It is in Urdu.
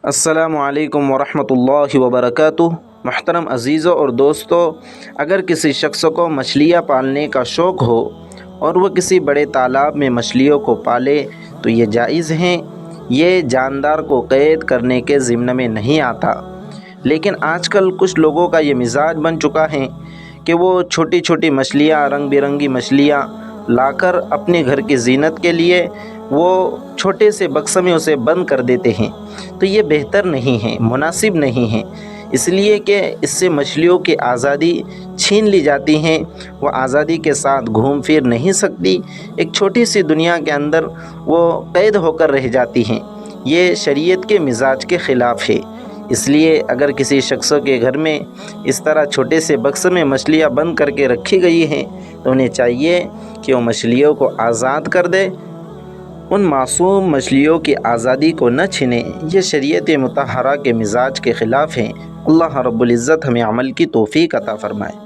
السلام علیکم ورحمۃ اللہ وبرکاتہ۔ محترم عزیزوں اور دوستوں، اگر کسی شخص کو مچھلیاں پالنے کا شوق ہو اور وہ کسی بڑے تالاب میں مچھلیوں کو پالے تو یہ جائز ہیں۔ یہ جاندار کو قید کرنے کے ضمن میں نہیں آتا، لیکن آج کل کچھ لوگوں کا یہ مزاج بن چکا ہے کہ وہ چھوٹی چھوٹی مچھلیاں، رنگ برنگی مچھلیاں لا کر اپنے گھر کی زینت کے لیے وہ چھوٹے سے بکس میں اسے بند کر دیتے ہیں۔ تو یہ بہتر نہیں ہے، مناسب نہیں ہے، اس لیے کہ اس سے مچھلیوں کی آزادی چھین لی جاتی ہیں۔ وہ آزادی کے ساتھ گھوم پھر نہیں سکتی، ایک چھوٹی سی دنیا کے اندر وہ قید ہو کر رہ جاتی ہیں۔ یہ شریعت کے مزاج کے خلاف ہے۔ اس لیے اگر کسی شخص کے گھر میں اس طرح چھوٹے سے بکس میں مچھلیاں بند کر کے رکھی گئی ہیں تو انہیں چاہیے کہ وہ مچھلیوں کو آزاد کر دے، ان معصوم مچھلیوں کی آزادی کو نہ چھینیں۔ یہ شریعت مطہرہ کے مزاج کے خلاف ہیں۔ اللہ رب العزت ہمیں عمل کی توفیق عطا فرمائے۔